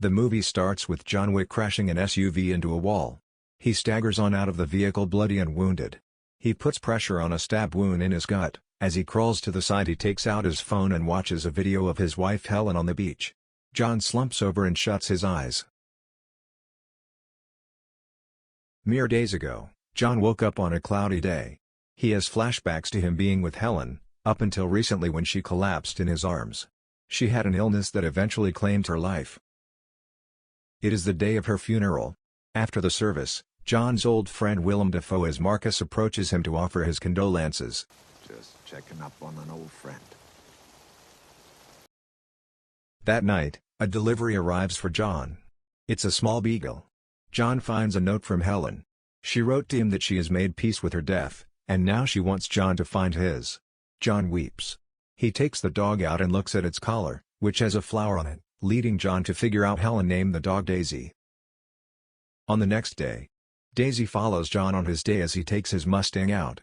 The movie starts with John Wick crashing an SUV into a wall. He staggers on out of the vehicle bloody and wounded. He puts pressure on a stab wound in his gut. As he crawls to the side, he takes out his phone and watches a video of his wife Helen on the beach. John slumps over and shuts his eyes. Mere days ago, John woke up on a cloudy day. He has flashbacks to him being with Helen, up until recently when she collapsed in his arms. She had an illness that eventually claimed her life. It is the day of her funeral. After the service, John's old friend Willem Dafoe as Marcus approaches him to offer his condolences. Just checking up on an old friend. That night, a delivery arrives for John. It's a small beagle. John finds a note from Helen. She wrote to him that she has made peace with her death, and now she wants John to find his. John weeps. He takes the dog out and looks at its collar, which has a flower on it, leading John to figure out Helen named the dog Daisy. On the next day, Daisy follows John on his day as he takes his Mustang out.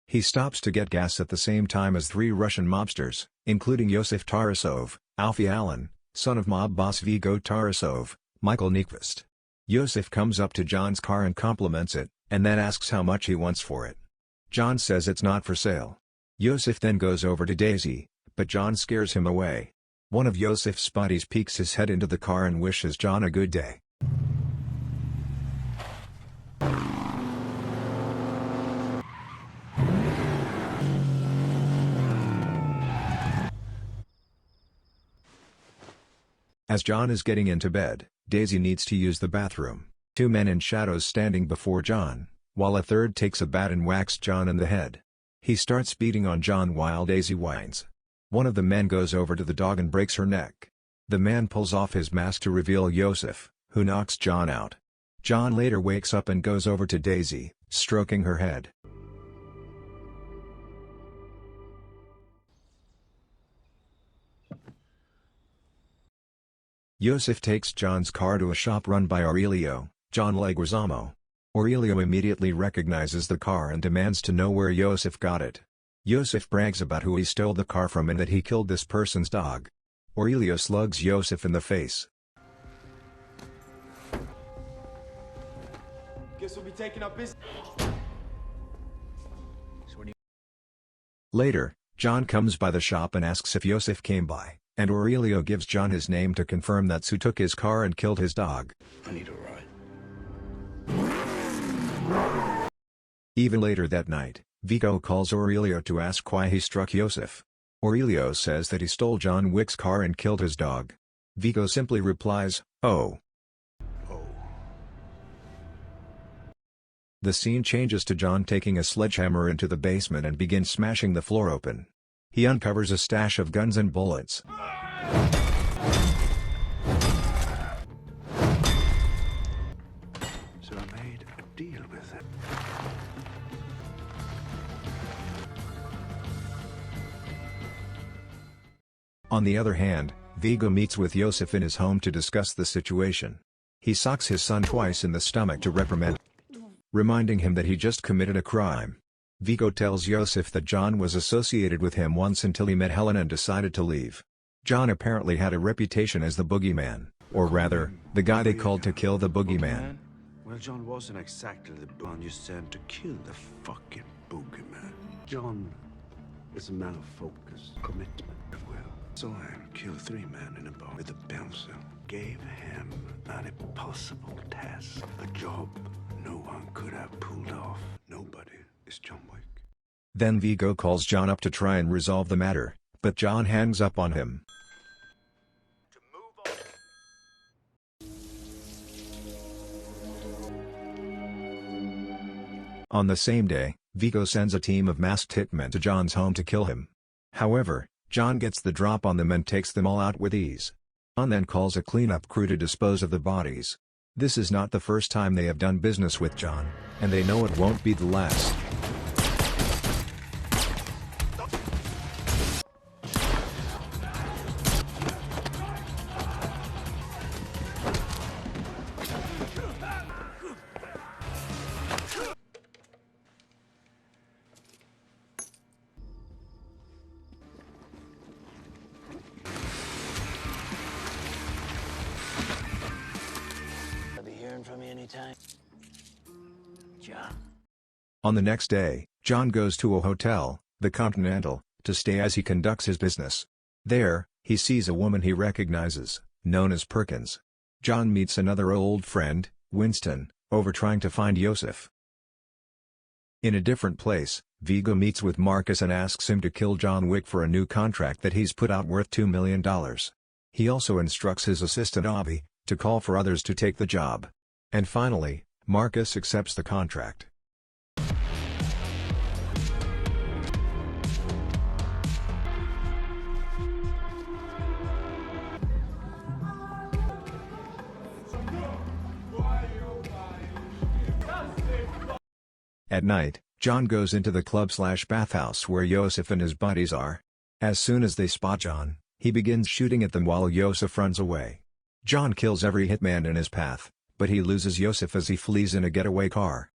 He stops to get gas at the same time as 3 Russian mobsters, including Iosef Tarasov, Alfie Allen, son of mob boss Viggo Tarasov, Michael Nyqvist. Iosef comes up to John's car and compliments it, and then asks how much he wants for it. John says it's not for sale. Iosef then goes over to Daisy, but John scares him away. One of Iosef's buddies peeks his head into the car and wishes John a good day. As John is getting into bed, Daisy needs to use the bathroom. 2 men in shadows standing before John, while a third takes a bat and whacks John in the head. He starts beating on John while Daisy whines. One of the men goes over to the dog and breaks her neck. The man pulls off his mask to reveal Iosef, who knocks John out. John later wakes up and goes over to Daisy, stroking her head. Iosef takes John's car to a shop run by Aurelio, John Leguizamo. Aurelio immediately recognizes the car and demands to know where Iosef got it. Iosef brags about who he stole the car from and that he killed this person's dog. Aurelio slugs Iosef in the face. Guess we'll be taking up business. Later, John comes by the shop and asks if Iosef came by, and Aurelio gives John his name to confirm that's who took his car and killed his dog. I need a ride. Even later that night, Viggo calls Aurelio to ask why he struck Iosef. Aurelio says that he stole John Wick's car and killed his dog. Viggo simply replies, "Oh." The scene changes to John taking a sledgehammer into the basement and begins smashing the floor open. He uncovers a stash of guns and bullets. So I made a deal with him. On the other hand, Viggo meets with Iosef in his home to discuss the situation. He socks his son twice in the stomach to reprimand him, reminding him that he just committed a crime. Viggo tells Iosef that John was associated with him once until he met Helen and decided to leave. John apparently had a reputation as the boogeyman, or rather, the guy they called to kill the boogeyman. Well, John wasn't exactly the one you sent to kill the fucking boogeyman. John is a man of focus, commitment, of will. Saw him kill 3 men in a bar with a pencil. Gave him an impossible task, a job no one could have pulled off. Nobody is John Wick. Then Viggo calls John up to try and resolve the matter, but John hangs up on him. On the same day, Viggo sends a team of masked hitmen to John's home to kill him. However, John gets the drop on them and takes them all out with ease. John then calls a cleanup crew to dispose of the bodies. This is not the first time they have done business with John, and they know it won't be the last. time. John. On the next day, John goes to a hotel, the Continental, to stay as he conducts his business. There, he sees a woman he recognizes, known as Perkins. John meets another old friend, Winston, over trying to find Iosef. In a different place, Viggo meets with Marcus and asks him to kill John Wick for a new contract that he's put out worth $2 million. He also instructs his assistant Avi to call for others to take the job. And finally, Marcus accepts the contract. At night, John goes into the club/bathhouse where Iosef and his buddies are. As soon as they spot John, he begins shooting at them while Iosef runs away. John kills every hitman in his path, but he loses Iosef as he flees in a getaway car.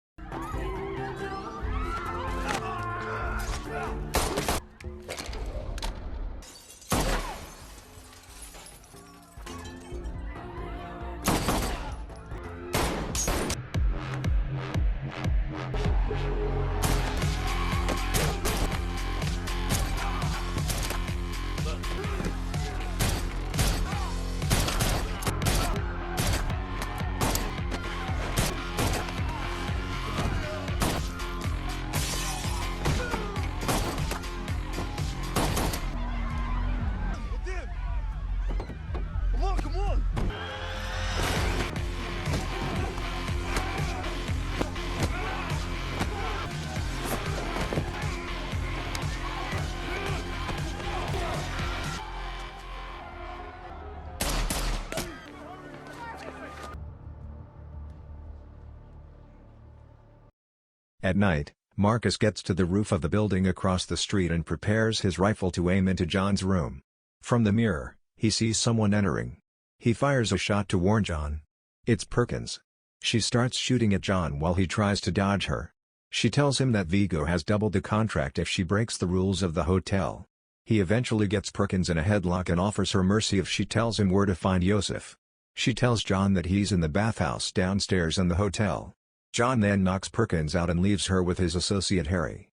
At night, Marcus gets to the roof of the building across the street and prepares his rifle to aim into John's room. From the mirror, he sees someone entering. He fires a shot to warn John. It's Perkins. She starts shooting at John while he tries to dodge her. She tells him that Viggo has doubled the contract if she breaks the rules of the hotel. He eventually gets Perkins in a headlock and offers her mercy if she tells him where to find Iosef. She tells John that he's in the bathhouse downstairs in the hotel. John then knocks Perkins out and leaves her with his associate Harry.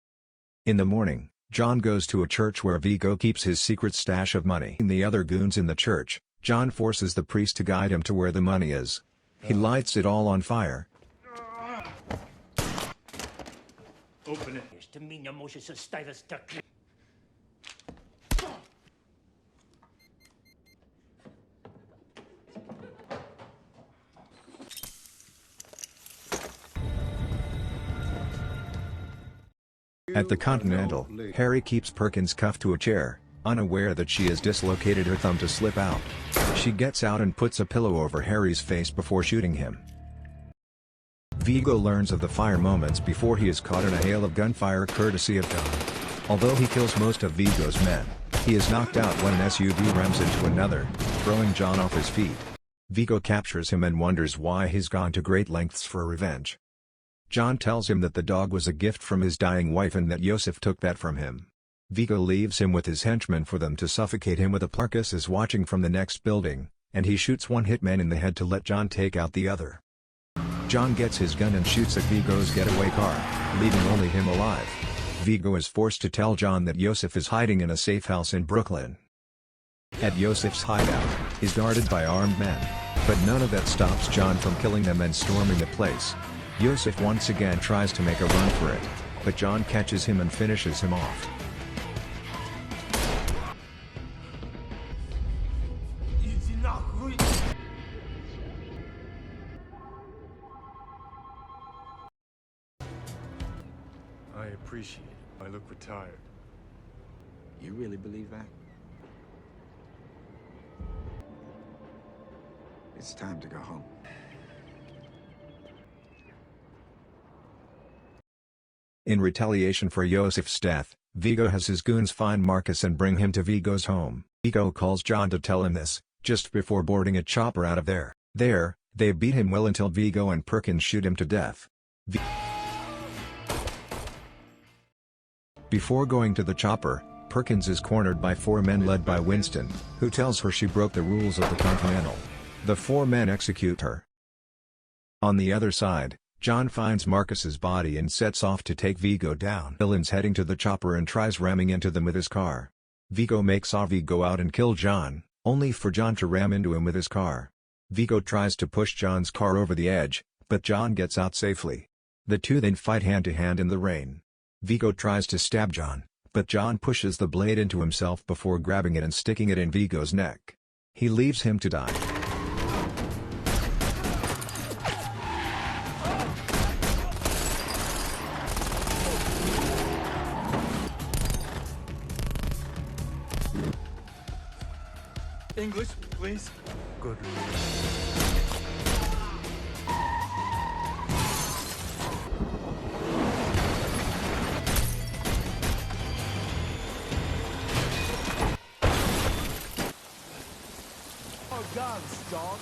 In the morning, John goes to a church where Viggo keeps his secret stash of money. And the other goons in the church, John forces the priest to guide him to where the money is. He lights it all on fire. Open it. At the Continental, Harry keeps Perkins cuffed to a chair, unaware that she has dislocated her thumb to slip out. She gets out and puts a pillow over Harry's face before shooting him. Viggo learns of the fire moments before he is caught in a hail of gunfire courtesy of John. Although he kills most of Viggo's men, he is knocked out when an SUV rams into another, throwing John off his feet. Viggo captures him and wonders why he's gone to great lengths for revenge. John tells him that the dog was a gift from his dying wife and that Iosef took that from him. Viggo leaves him with his henchmen for them to suffocate him with a Marcus is watching from the next building, and he shoots one hitman in the head to let John take out the other. John gets his gun and shoots at Viggo's getaway car, leaving only him alive. Viggo is forced to tell John that Iosef is hiding in a safe house in Brooklyn. At Iosef's hideout, he's guarded by armed men, but none of that stops John from killing them and storming the place. Iosef once again tries to make a run for it, but John catches him and finishes him off. I appreciate it. I look retired. You really believe that? It's time to go home. In retaliation for Iosef's death, Viggo has his goons find Marcus and bring him to Viggo's home. Viggo calls John to tell him this, just before boarding a chopper out of there. There, they beat him well until Viggo and Perkins shoot him to death. Before going to the chopper, Perkins is cornered by 4 men led by Winston, who tells her she broke the rules of the Continental. The 4 men execute her. On the other side, John finds Marcus's body and sets off to take Viggo down. Villain's heading to the chopper and tries ramming into them with his car. Viggo makes Avi go out and kill John, only for John to ram into him with his car. Viggo tries to push John's car over the edge, but John gets out safely. The two then fight hand-to-hand in the rain. Viggo tries to stab John, but John pushes the blade into himself before grabbing it and sticking it in Viggo's neck. He leaves him to die. English, please. Good. Oh, guns, dog.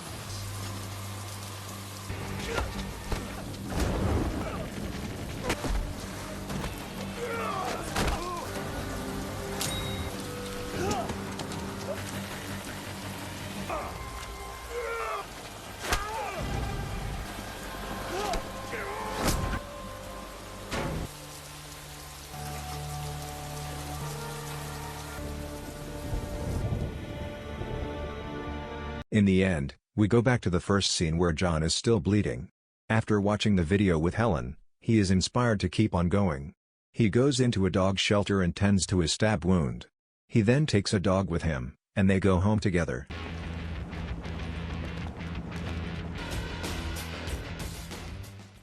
In the end, we go back to the first scene where John is still bleeding. After watching the video with Helen, he is inspired to keep on going. He goes into a dog shelter and tends to his stab wound. He then takes a dog with him, and they go home together.